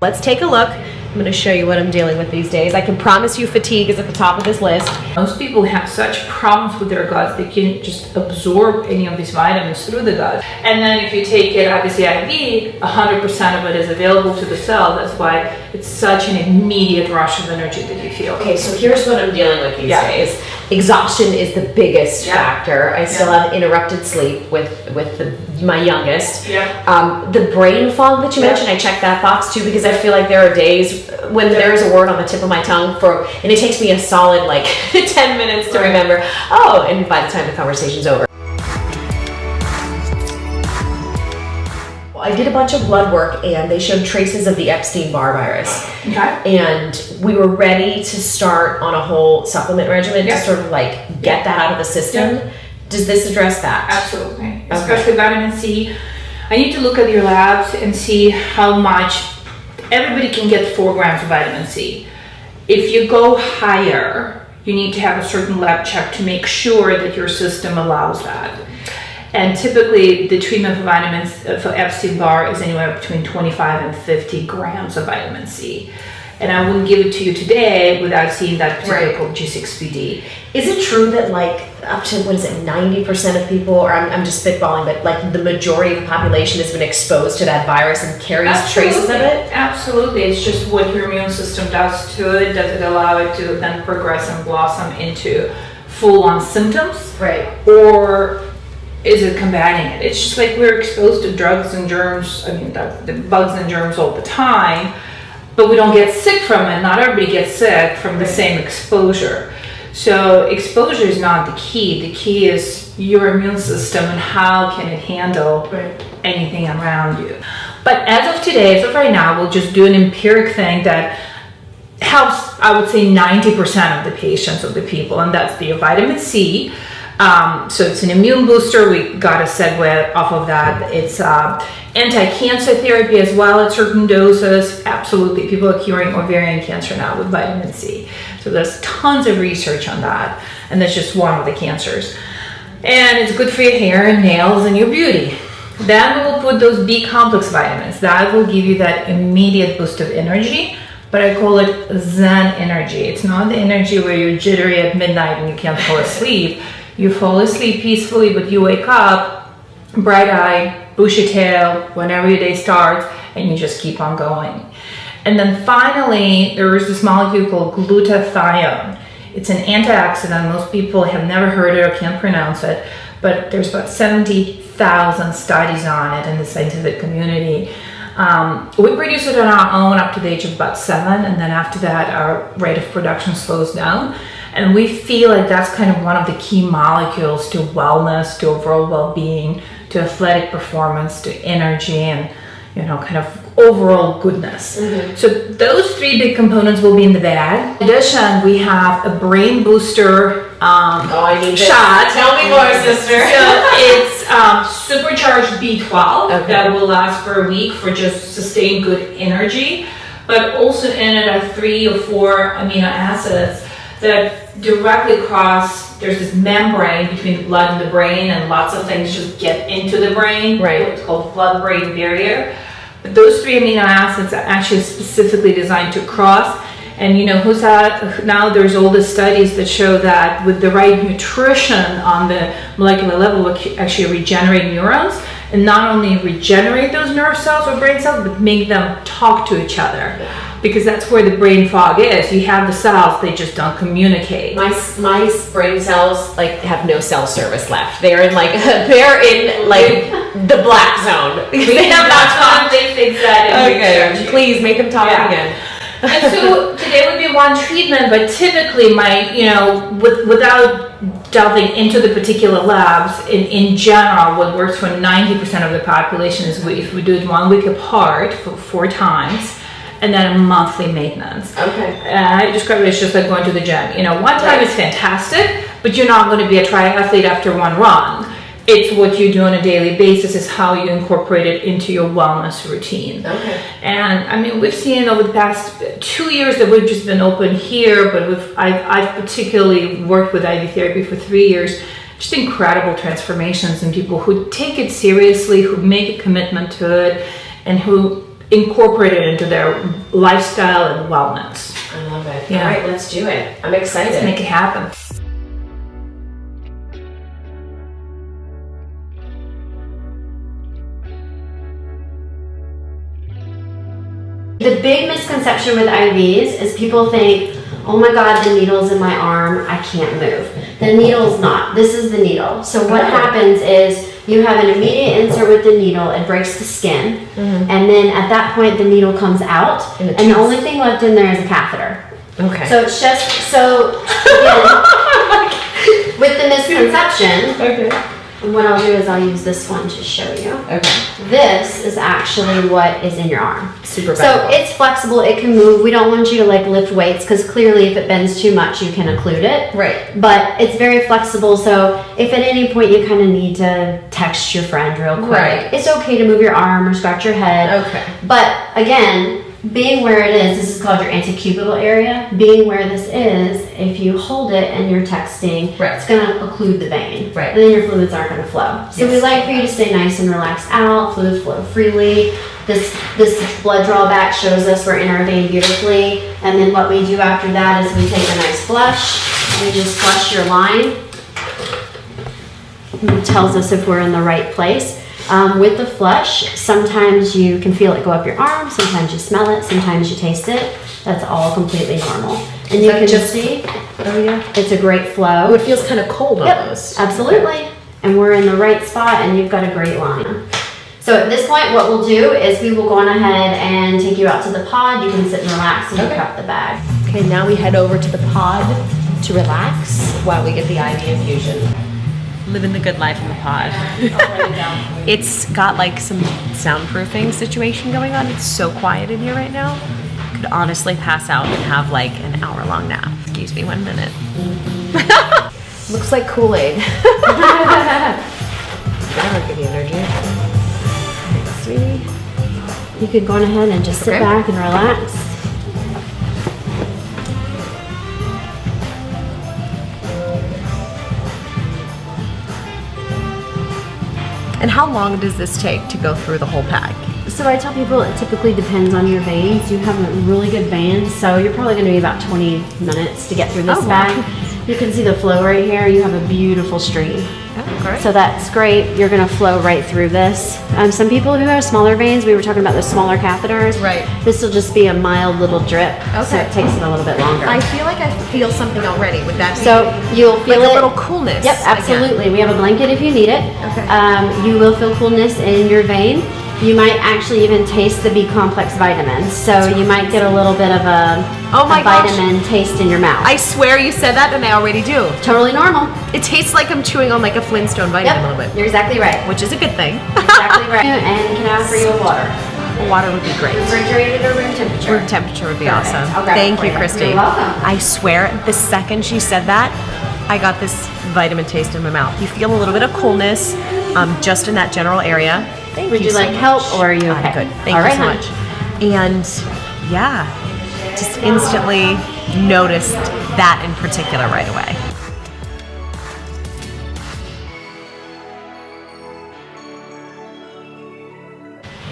Let's take a look. I'm going to show you what I'm dealing with these days. I can promise you fatigue is at the top of this list. Most people have such problems with their guts, they can't just absorb any of these vitamins through the gut. And then if you take it, obviously IV, 100% of it is available to the cell. That's why it's such an immediate rush of energy that you feel. Okay, so here's what I'm dealing with these days. Exhaustion is the biggest factor. I still have interrupted sleep with my youngest. The brain fog that you mentioned, I checked that box too, because I feel like there are days when there's a word on the tip of my tongue and it takes me a solid like 10 minutes to remember, and by the time the conversation's over. Well, I did a bunch of blood work and they showed traces of the Epstein-Barr virus. And we were ready to start on a whole supplement regimen to sort of like get that out of the system. Does this address that? Absolutely. Especially vitamin C. I need to look at your labs and see how much. Everybody can get 4 grams of vitamin C. If you go higher, you need to have a certain lab check to make sure that your system allows that. And typically the treatment for vitamins for Epstein-Barr is anywhere between 25 and 50 grams of vitamin C. And I wouldn't give it to you today without seeing that particular code G6PD. Is it true that like up to, 90% of people, or I'm just spitballing, but like the majority of the population has been exposed to that virus and carries traces of it? Absolutely. It's just what your immune system does to it. Does it allow it to then progress and blossom into full-on symptoms? Or is it combating it? It's just like we're exposed to drugs and germs, the bugs and germs all the time, but we don't get sick from it. Not everybody gets sick from the same exposure. So exposure is not the key. The key is your immune system and how can it handle anything around you. But as of today, as of right now, we'll just do an empiric thing that helps, I would say, 90% of the patients, of the people, and that's the vitamin C. So it's an immune booster. We got a segue off of that. It's anti-cancer therapy as well at certain doses. Absolutely. People are curing ovarian cancer now with vitamin C. So there's tons of research on that. And that's just one of the cancers. And it's good for your hair and nails and your beauty. Then we will put those B complex vitamins. That will give you that immediate boost of energy. But I call it Zen energy. It's not the energy where you're jittery at midnight and you can't fall asleep. You fall asleep peacefully, but you wake up bright-eyed, bushy tail, whenever your day starts, and you just keep on going. And then finally, there is this molecule called glutathione. It's an antioxidant. Most people have never heard it or can't pronounce it, but there's about 70,000 studies on it in the scientific community. We produce it on our own up to the age of about 7, and then after that, our rate of production slows down. And we feel like that's kind of one of the key molecules to wellness, to overall well-being, to athletic performance, to energy, and kind of overall goodness. So those 3 big components will be in the bag. In addition, we have a brain booster I need shot. Tell me more, sister. So it's supercharged B12 that will last for a week for just sustained good energy, but also in it are 3 or 4 amino acids that directly cross, there's this membrane between the blood and the brain, and lots of things just get into the brain. It's called blood-brain barrier. But those 3 amino acids are actually specifically designed to cross. And now there's all the studies that show that with the right nutrition on the molecular level, we actually regenerate neurons, and not only regenerate those nerve cells or brain cells, but make them talk to each other. Because that's where the brain fog is. You have the cells, they just don't communicate. My brain cells have no cell service left. They're in the black zone. They have not talked. They fix that. Okay, please make them talk again. And so today would be one treatment, but typically without delving into the particular labs, in general, what works for 90% of the population is if we do it 1 week apart for 4 times, and then a monthly maintenance. I describe it as just like going to the gym. One time is fantastic, but you're not going to be a triathlete after 1 run. It's what you do on a daily basis is how you incorporate it into your wellness routine. And we've seen over the past 2 years that we've just been open here, but I've particularly worked with IV therapy for 3 years. Just incredible transformations in people who take it seriously, who make a commitment to it, and who incorporate it into their lifestyle and wellness. I love it. Yeah. All right, let's do it. I'm excited. Let's make it happen. The big misconception with IVs is people think, oh my God, the needle's in my arm, I can't move. The needle's not. This is the needle. So what happens is you have an immediate insert with the needle, it breaks the skin, and then at that point the needle comes out, and the only thing left in there is a catheter. Okay. So it's just, so again, with the misconception, what I'll do is I'll use this one to show you. Okay. This is actually what is in your arm. Super So bendable. it's flexible, it can move. We don't want you to like lift weights because clearly if it bends too much, you can occlude it. Right. But it's very flexible, so if at any point you kind of need to text your friend real quick, Right. it's okay to move your arm or scratch your head. Okay. But again, being where it is, this is called your antecubital area. Being where this is, if you hold it and you're texting, Right. it's going to occlude the vein. Right. And then your fluids aren't going to flow. So we Yes. like for you to stay nice and relaxed out, fluids flow freely. This blood draw back shows us we're in our vein beautifully. And then what we do after that is we take a nice flush. We just flush your line. It tells us if we're in the right place. With the flush, sometimes you can feel it go up your arm, sometimes you smell it, sometimes you taste it. That's all completely normal. And you can just see, Oh yeah. it's a great flow. Oh, it feels kind of cold Yep, almost. absolutely. And we're in the right spot and you've got a great line. So at this point, what we'll do is we will go on ahead and take you out to the pod. You can sit and relax and Okay. cup the bag. Okay, now we head over to the pod to relax while we get the IV infusion. Living the good life in the pod. It's got like some soundproofing situation going on. It's so quiet in here right now. Could honestly pass out and have like an hour-long nap. Excuse me 1 minute. Looks like Kool-Aid. That'll give you energy. Thanks, sweetie. You can go on ahead and just sit Okay. back and relax. And how long does this take to go through the whole pack? So I tell people it typically depends on your veins. You have a really good veins, so you're probably going to be about 20 minutes to get through this Oh, wow. bag. You can see the flow right here. You have a beautiful stream. Oh, great. So that's great. You're going to flow right through this. Some people who have smaller veins, we were talking about the smaller catheters. Right. This will just be a mild little drip. So Okay. it takes it a little bit longer. I feel like I feel something already. Would that be So you'll feel like it. a little coolness? Yep, absolutely. We have a blanket if you need it. Okay. You will feel coolness in your vein. You might actually even taste the B complex vitamins. So you might get a little bit of a Oh my gosh. vitamin taste in your mouth. I swear you said that and I already do. Totally normal. It tastes like I'm chewing on like a Flintstone vitamin a little bit, You're exactly right. which is a good thing. Exactly right. And can I offer you a water? Water would be great. Refrigerated or room temperature? Room temperature would be Perfect. awesome. I'll grab it Thank for you, you. Christy. You're welcome. I swear, the second she said that, I got this vitamin taste in my mouth. You feel a little bit of coolness just in that general area. Thank Would you so like much. help or are you okay? I'm good. Thank All you right, so hon. much. And yeah, just instantly noticed that in particular right away.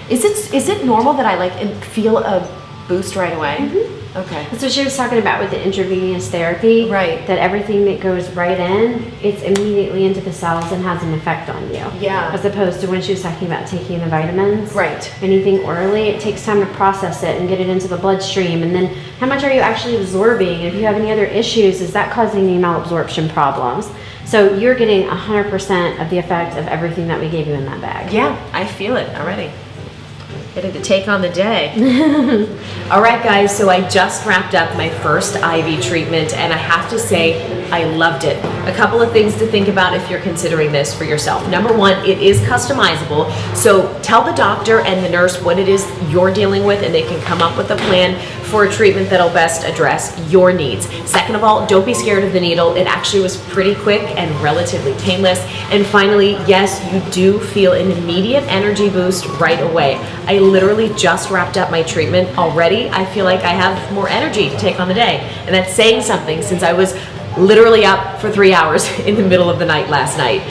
Is it normal that I like feel a boost right away? Mm-hmm. Okay. That's what she was talking about with the intravenous therapy. Right. That everything that goes right in, it's immediately into the cells and has an effect on you. Yeah. As opposed to when she was talking about taking the vitamins. Right. Anything orally, it takes time to process it and get it into the bloodstream. And then how much are you actually absorbing? If you have any other issues, is that causing any malabsorption problems? So you're getting 100% of the effect of everything that we gave you in that bag. Yeah, I feel it already. Ready to take on the day. All right, guys, so I just wrapped up my first IV treatment, and I have to say, I loved it. A couple of things to think about if you're considering this for yourself. Number one, it is customizable, so tell the doctor and the nurse what it is you're dealing with, and they can come up with a plan for a treatment that'll best address your needs. Second of all, don't be scared of the needle. It actually was pretty quick and relatively painless. And finally, yes, you do feel an immediate energy boost right away. I literally just wrapped up my treatment already. I feel like I have more energy to take on the day. And that's saying something since I was literally up for 3 hours in the middle of the night last night.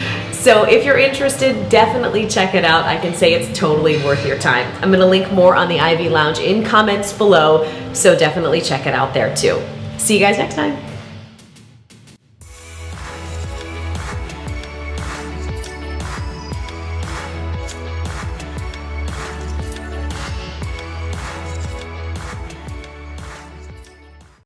So if you're interested, definitely check it out. I can say it's totally worth your time. I'm going to link more on the Ivy Lounge in comments below, so definitely check it out there too. See you guys next time.